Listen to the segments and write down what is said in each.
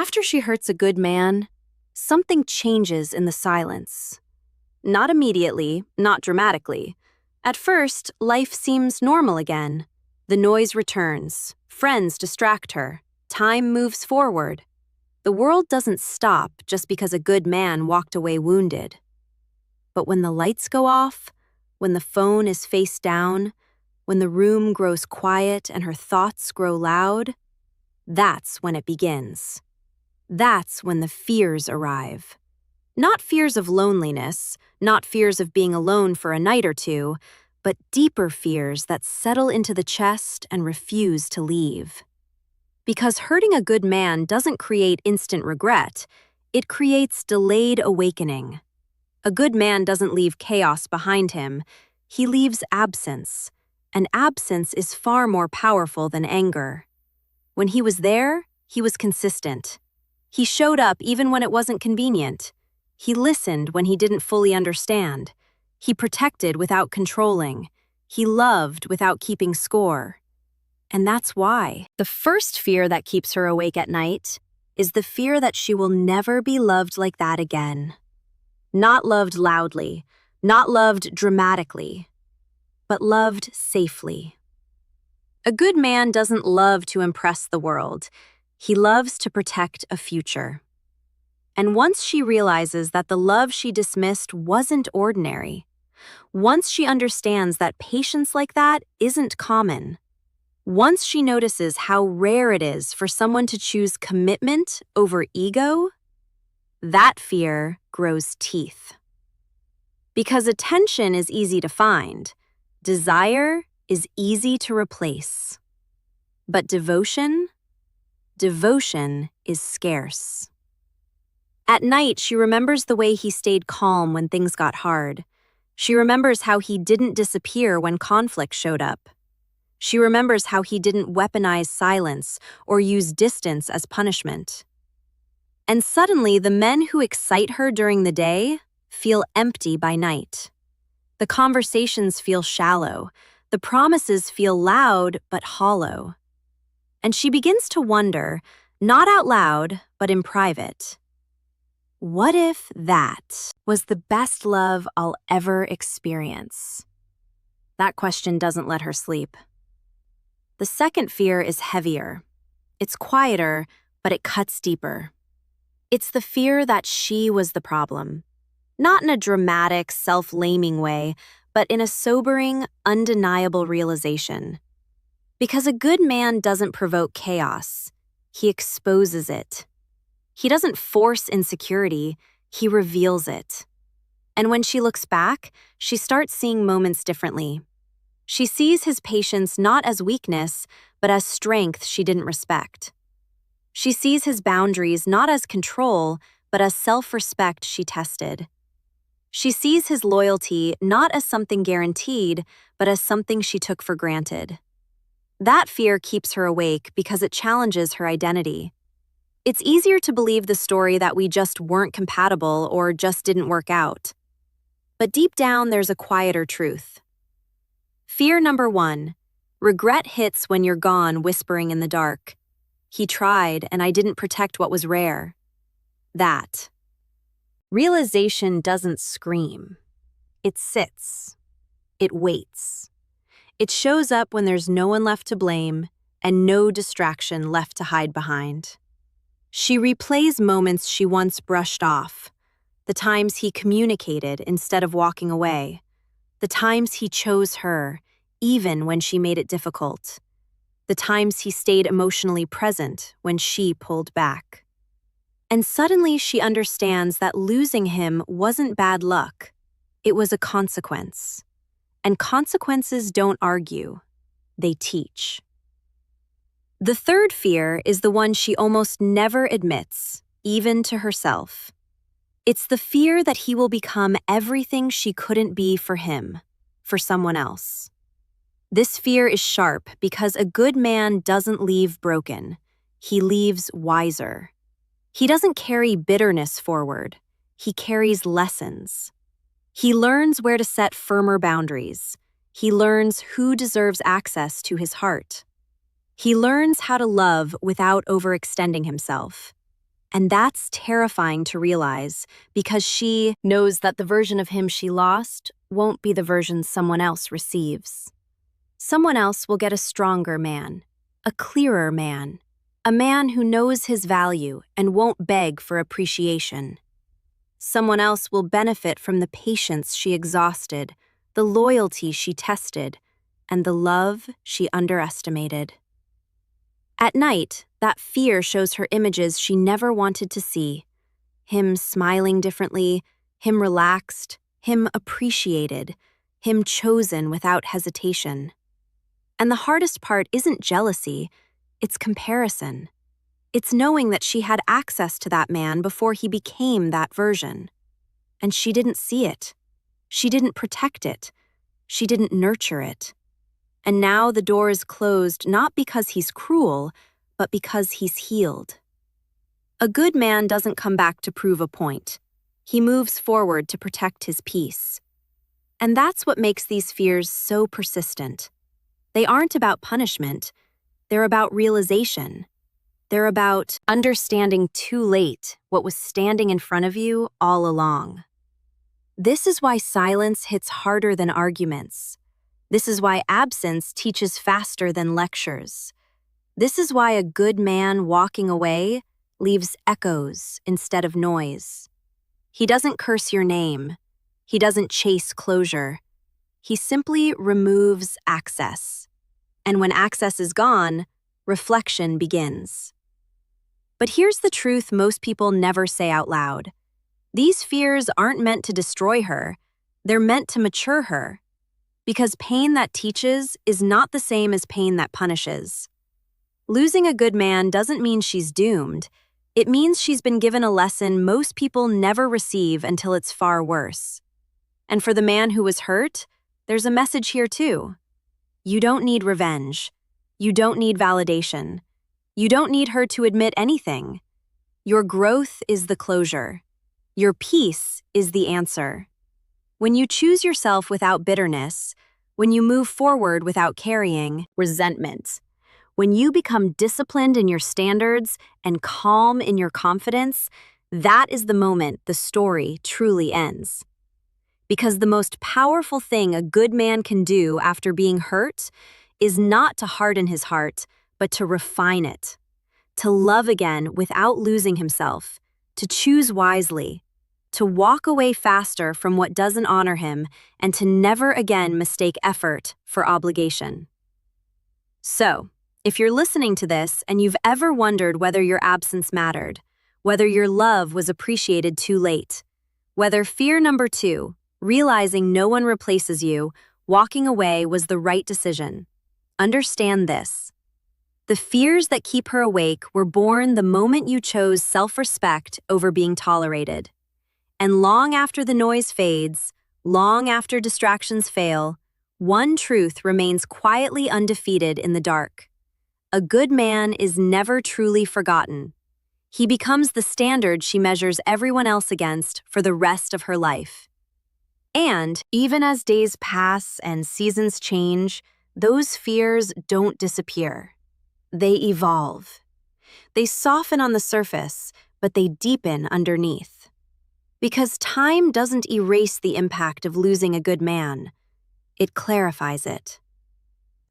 After she hurts a good man, something changes in the silence. Not immediately, not dramatically. At first, life seems normal again. The noise returns, friends distract her, time moves forward. The world doesn't stop just because a good man walked away wounded. But when the lights go off, when the phone is face down, when the room grows quiet and her thoughts grow loud, that's when it begins. That's when the fears arrive. Not fears of loneliness, not fears of being alone for a night or two, but deeper fears that settle into the chest and refuse to leave. Because hurting a good man doesn't create instant regret, it creates delayed awakening. A good man doesn't leave chaos behind him, he leaves absence, and absence is far more powerful than anger. When he was there, he was consistent. He showed up even when it wasn't convenient. He listened when he didn't fully understand. He protected without controlling. He loved without keeping score. And that's why the first fear that keeps her awake at night is the fear that she will never be loved like that again. Not loved loudly, not loved dramatically, but loved safely. A good man doesn't love to impress the world. He loves to protect a future. And once she realizes that the love she dismissed wasn't ordinary, once she understands that patience like that isn't common, once she notices how rare it is for someone to choose commitment over ego, that fear grows teeth. Because attention is easy to find, desire is easy to replace. But devotion is scarce. At night, she remembers the way he stayed calm when things got hard. She remembers how he didn't disappear when conflict showed up. She remembers how he didn't weaponize silence or use distance as punishment. And suddenly, the men who excite her during the day feel empty by night. The conversations feel shallow. The promises feel loud but hollow. And she begins to wonder, not out loud, but in private, what if that was the best love I'll ever experience? That question doesn't let her sleep. The second fear is heavier. It's quieter, but it cuts deeper. It's the fear that she was the problem. Not in a dramatic, self-laming way, but in a sobering, undeniable realization. Because a good man doesn't provoke chaos, he exposes it. He doesn't force insecurity, he reveals it. And when she looks back, she starts seeing moments differently. She sees his patience not as weakness, but as strength she didn't respect. She sees his boundaries not as control, but as self-respect she tested. She sees his loyalty not as something guaranteed, but as something she took for granted. That fear keeps her awake because it challenges her identity. It's easier to believe the story that we just weren't compatible or just didn't work out. But deep down, there's a quieter truth. Fear number 1, regret hits when you're gone, whispering in the dark. He tried, and I didn't protect what was rare. That. Realization doesn't scream. It sits. It waits. It shows up when there's no one left to blame and no distraction left to hide behind. She replays moments she once brushed off, the times he communicated instead of walking away, the times he chose her, even when she made it difficult, the times he stayed emotionally present when she pulled back. And suddenly she understands that losing him wasn't bad luck, it was a consequence. And consequences don't argue, they teach. The third fear is the one she almost never admits, even to herself. It's the fear that he will become everything she couldn't be for him, for someone else. This fear is sharp because a good man doesn't leave broken. He leaves wiser. He doesn't carry bitterness forward. He carries lessons. He learns where to set firmer boundaries. He learns who deserves access to his heart. He learns how to love without overextending himself. And that's terrifying to realize because she knows that the version of him she lost won't be the version someone else receives. Someone else will get a stronger man, a clearer man, a man who knows his value and won't beg for appreciation. Someone else will benefit from the patience she exhausted, the loyalty she tested, and the love she underestimated. At night, that fear shows her images she never wanted to see. Him smiling differently, him relaxed, him appreciated, him chosen without hesitation. And the hardest part isn't jealousy, it's comparison. It's knowing that she had access to that man before he became that version. And she didn't see it. She didn't protect it. She didn't nurture it. And now the door is closed not because he's cruel, but because he's healed. A good man doesn't come back to prove a point. He moves forward to protect his peace. And that's what makes these fears so persistent. They aren't about punishment. They're about realization. They're about understanding too late what was standing in front of you all along. This is why silence hits harder than arguments. This is why absence teaches faster than lectures. This is why a good man walking away leaves echoes instead of noise. He doesn't curse your name. He doesn't chase closure. He simply removes access. And when access is gone, reflection begins. But here's the truth most people never say out loud. These fears aren't meant to destroy her. They're meant to mature her. Because pain that teaches is not the same as pain that punishes. Losing a good man doesn't mean she's doomed. It means she's been given a lesson most people never receive until it's far worse. And for the man who was hurt, there's a message here too. You don't need revenge. You don't need validation. You don't need her to admit anything. Your growth is the closure. Your peace is the answer. When you choose yourself without bitterness, when you move forward without carrying resentment, when you become disciplined in your standards and calm in your confidence, that is the moment the story truly ends. Because the most powerful thing a good man can do after being hurt is not to harden his heart, but to refine it, to love again without losing himself, to choose wisely, to walk away faster from what doesn't honor him, and to never again mistake effort for obligation. So, if you're listening to this and you've ever wondered whether your absence mattered, whether your love was appreciated too late, whether fear number 2, realizing no one replaces you, walking away was the right decision, understand this. The fears that keep her awake were born the moment you chose self-respect over being tolerated. And long after the noise fades, long after distractions fail, one truth remains quietly undefeated in the dark. A good man is never truly forgotten. He becomes the standard she measures everyone else against for the rest of her life. And even as days pass and seasons change, those fears don't disappear. They evolve. They soften on the surface, but they deepen underneath. Because time doesn't erase the impact of losing a good man. It clarifies it.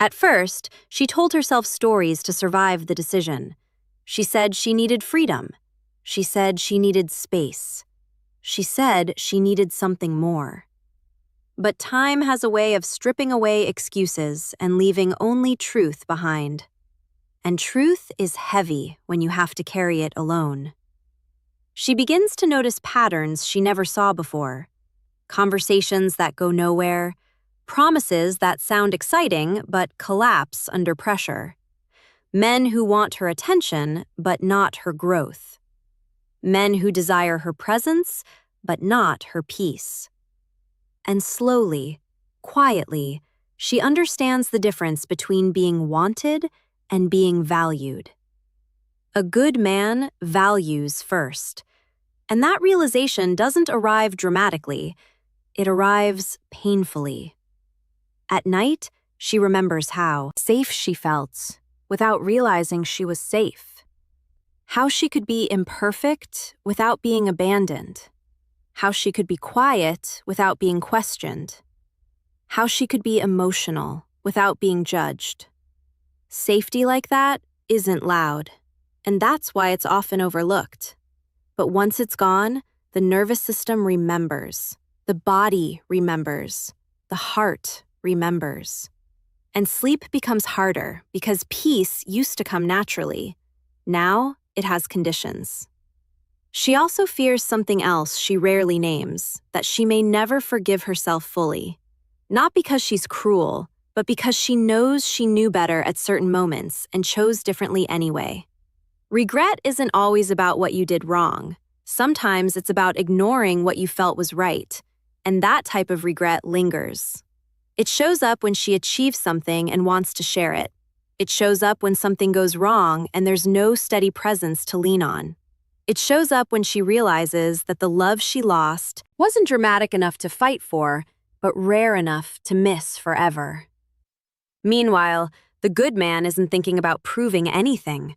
At first, she told herself stories to survive the decision. She said she needed freedom. She said she needed space. She said she needed something more. But time has a way of stripping away excuses and leaving only truth behind. And truth is heavy when you have to carry it alone. She begins to notice patterns she never saw before. Conversations that go nowhere, promises that sound exciting but collapse under pressure. Men who want her attention but not her growth. Men who desire her presence but not her peace. And slowly, quietly, she understands the difference between being wanted and being valued. A good man values first. And that realization doesn't arrive dramatically. It arrives painfully. At night, she remembers how safe she felt without realizing she was safe. how she could be imperfect without being abandoned, how she could be quiet without being questioned, how she could be emotional without being judged. Safety like that isn't loud, and that's why it's often overlooked. But once it's gone, the nervous system remembers, the body remembers, the heart remembers. And sleep becomes harder because peace used to come naturally. Now it has conditions. She also fears something else she rarely names, that she may never forgive herself fully. Not because she's cruel, but because she knows she knew better at certain moments and chose differently anyway. Regret isn't always about what you did wrong. Sometimes it's about ignoring what you felt was right, and that type of regret lingers. It shows up when she achieves something and wants to share it. It shows up when something goes wrong and there's no steady presence to lean on. It shows up when she realizes that the love she lost wasn't dramatic enough to fight for, but rare enough to miss forever. Meanwhile, the good man isn't thinking about proving anything.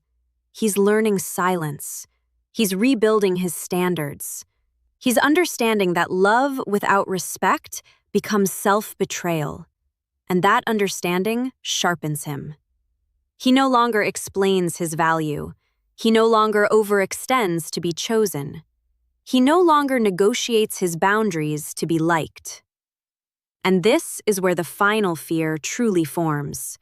He's learning silence. He's rebuilding his standards. He's understanding that love without respect becomes self-betrayal, and that understanding sharpens him. He no longer explains his value. He no longer overextends to be chosen. He no longer negotiates his boundaries to be liked. And this is where the final fear truly forms.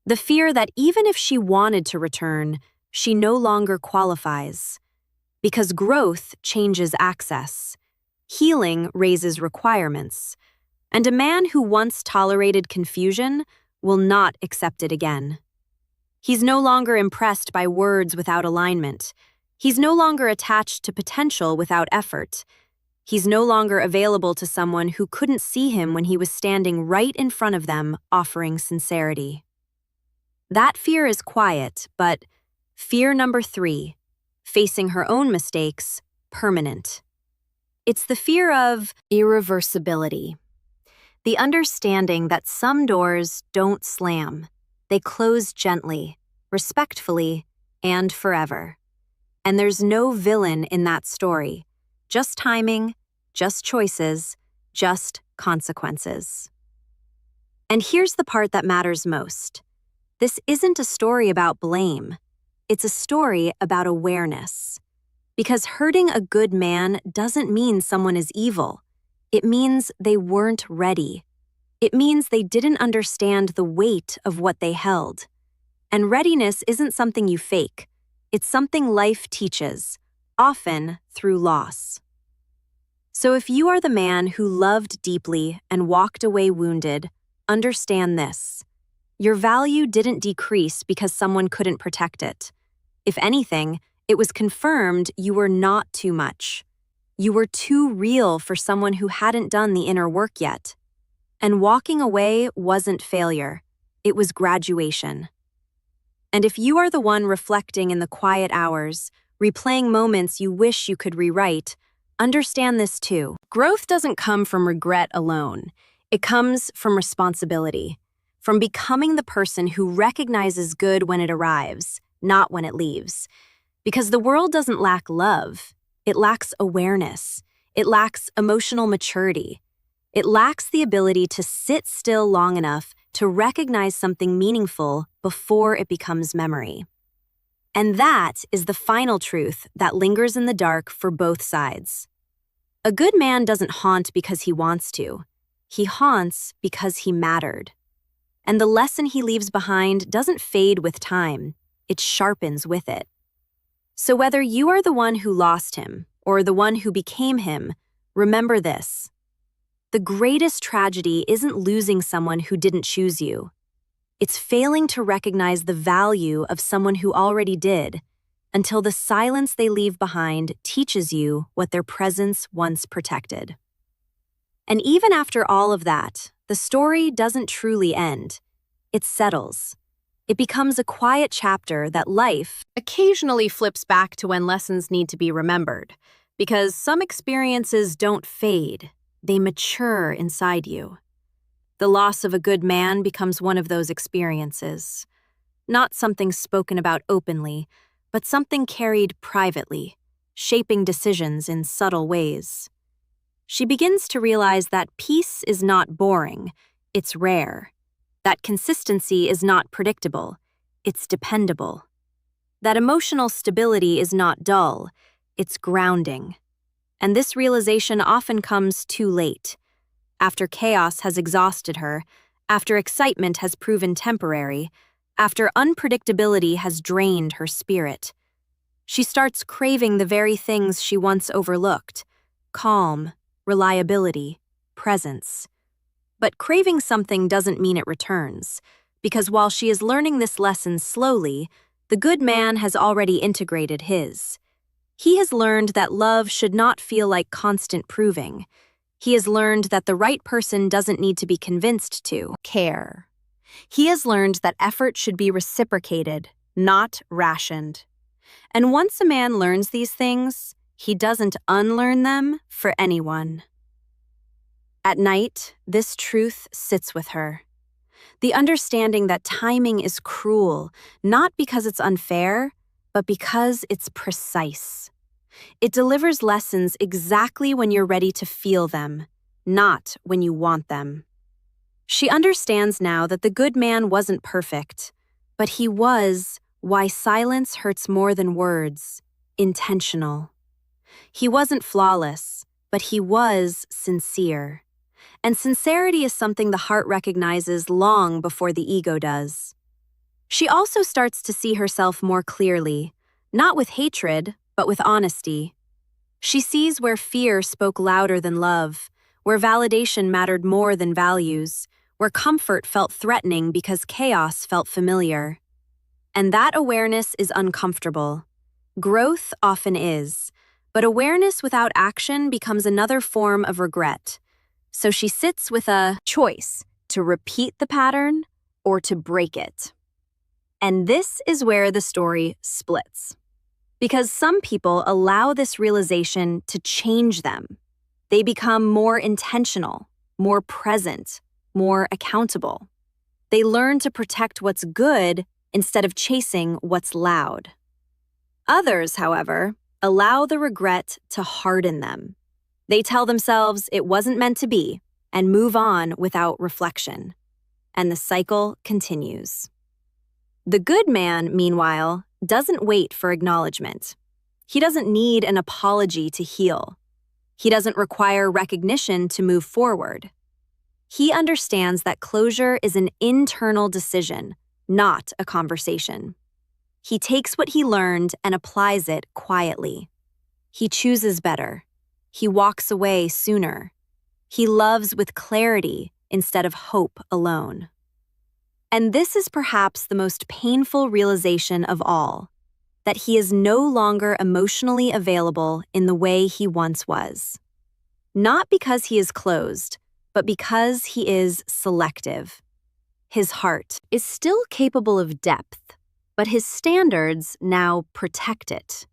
The fear that even if she wanted to return, she no longer qualifies. Because growth changes access. Healing raises requirements. And a man who once tolerated confusion will not accept it again. He's no longer impressed by words without alignment. He's no longer attached to potential without effort. He's no longer available to someone who couldn't see him when he was standing right in front of them, offering sincerity. That fear is quiet, but fear number 3, facing her own mistakes, permanent. It's the fear of irreversibility. The understanding that some doors don't slam. They close gently, respectfully, and forever. And there's no villain in that story. Just timing, just choices, just consequences. And here's the part that matters most. This isn't a story about blame. It's a story about awareness. Because hurting a good man doesn't mean someone is evil. It means they weren't ready. It means they didn't understand the weight of what they held. And readiness isn't something you fake. It's something life teaches, often through loss. So if you are the man who loved deeply and walked away wounded, understand this. Your value didn't decrease because someone couldn't protect it. If anything, it was confirmed you were not too much. You were too real for someone who hadn't done the inner work yet. And walking away wasn't failure. It was graduation. And if you are the one reflecting in the quiet hours, replaying moments you wish you could rewrite, understand this too. Growth doesn't come from regret alone. It comes from responsibility, from becoming the person who recognizes good when it arrives, not when it leaves. Because the world doesn't lack love. It lacks awareness. It lacks emotional maturity. It lacks the ability to sit still long enough to recognize something meaningful before it becomes memory. And that is the final truth that lingers in the dark for both sides. A good man doesn't haunt because he wants to. He haunts because he mattered. And the lesson he leaves behind doesn't fade with time. It sharpens with it. So whether you are the one who lost him or the one who became him, remember this. The greatest tragedy isn't losing someone who didn't choose you. It's failing to recognize the value of someone who already did, until the silence they leave behind teaches you what their presence once protected. And even after all of that, the story doesn't truly end. It settles. It becomes a quiet chapter that life occasionally flips back to when lessons need to be remembered, because some experiences don't fade. They mature inside you. The loss of a good man becomes one of those experiences. Not something spoken about openly, but something carried privately, shaping decisions in subtle ways. She begins to realize that peace is not boring, it's rare. That consistency is not predictable, it's dependable. That emotional stability is not dull, it's grounding. And this realization often comes too late, after chaos has exhausted her, after excitement has proven temporary, after unpredictability has drained her spirit. She starts craving the very things she once overlooked: calm, reliability, presence. But craving something doesn't mean it returns, because while she is learning this lesson slowly, the good man has already integrated his. He has learned that love should not feel like constant proving. He has learned that the right person doesn't need to be convinced to care. He has learned that effort should be reciprocated, not rationed. And once a man learns these things, he doesn't unlearn them for anyone. At night, this truth sits with her. The understanding that timing is cruel, not because it's unfair, but because it's precise. It delivers lessons exactly when you're ready to feel them, not when you want them. She understands now that the good man wasn't perfect, but he was, why silence hurts more than words, intentional. He wasn't flawless, but he was sincere. And sincerity is something the heart recognizes long before the ego does. She also starts to see herself more clearly, not with hatred, but with honesty. She sees where fear spoke louder than love, where validation mattered more than values, where comfort felt threatening because chaos felt familiar. And that awareness is uncomfortable. Growth often is, but awareness without action becomes another form of regret. So she sits with a choice to repeat the pattern or to break it. And this is where the story splits. Because some people allow this realization to change them. They become more intentional, more present, more accountable. They learn to protect what's good instead of chasing what's loud. Others, however, allow the regret to harden them. They tell themselves it wasn't meant to be and move on without reflection. And the cycle continues. The good man, meanwhile, doesn't wait for acknowledgement. He doesn't need an apology to heal. He doesn't require recognition to move forward. He understands that closure is an internal decision, not a conversation. He takes what he learned and applies it quietly. He chooses better. He walks away sooner. He loves with clarity instead of hope alone. And this is perhaps the most painful realization of all, that he is no longer emotionally available in the way he once was. Not because he is closed, but because he is selective. His heart is still capable of depth, but his standards now protect it.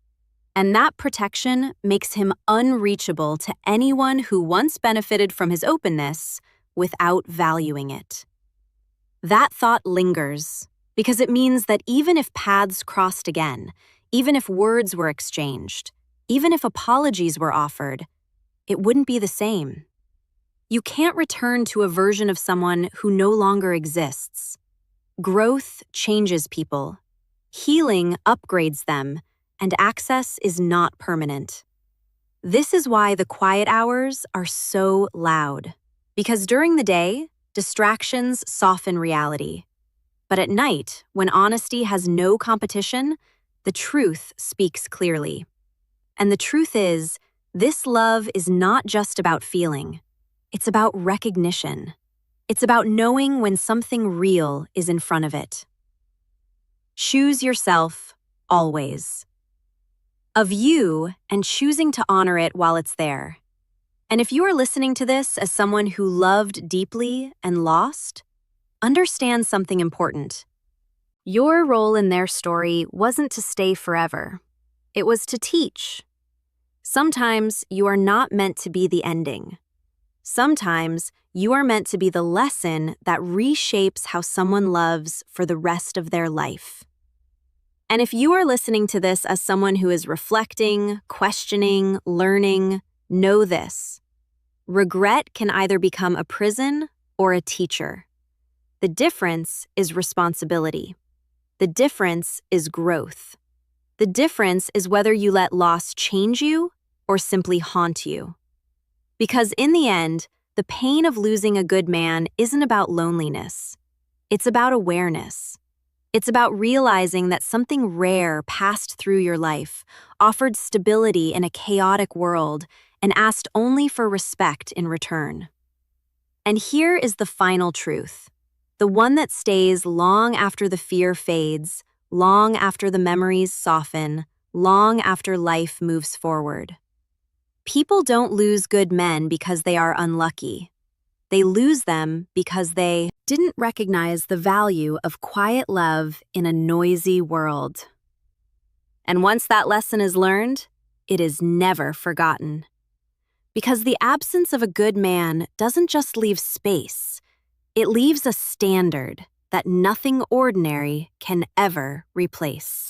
And that protection makes him unreachable to anyone who once benefited from his openness without valuing it. That thought lingers because it means that even if paths crossed again, even if words were exchanged, even if apologies were offered, it wouldn't be the same. You can't return to a version of someone who no longer exists. Growth changes people. Healing upgrades them, and access is not permanent. This is why the quiet hours are so loud, because during the day, distractions soften reality. But at night, when honesty has no competition, the truth speaks clearly. And the truth is, this love is not just about feeling. It's about recognition. It's about knowing when something real is in front of it. Choose yourself, always. Of you and choosing to honor it while it's there. And if you are listening to this as someone who loved deeply and lost, understand something important. Your role in their story wasn't to stay forever. It was to teach. Sometimes you are not meant to be the ending. Sometimes you are meant to be the lesson that reshapes how someone loves for the rest of their life. And if you are listening to this as someone who is reflecting, questioning, learning, know this. Regret can either become a prison or a teacher. The difference is responsibility. The difference is growth. The difference is whether you let loss change you or simply haunt you. Because in the end, the pain of losing a good man isn't about loneliness. It's about awareness. It's about realizing that something rare passed through your life, offered stability in a chaotic world, and asked only for respect in return. And here is the final truth, the one that stays long after the fear fades, long after the memories soften, long after life moves forward. People don't lose good men because they are unlucky. They lose them because they didn't recognize the value of quiet love in a noisy world. And once that lesson is learned, it is never forgotten. Because the absence of a good man doesn't just leave space, it leaves a standard that nothing ordinary can ever replace.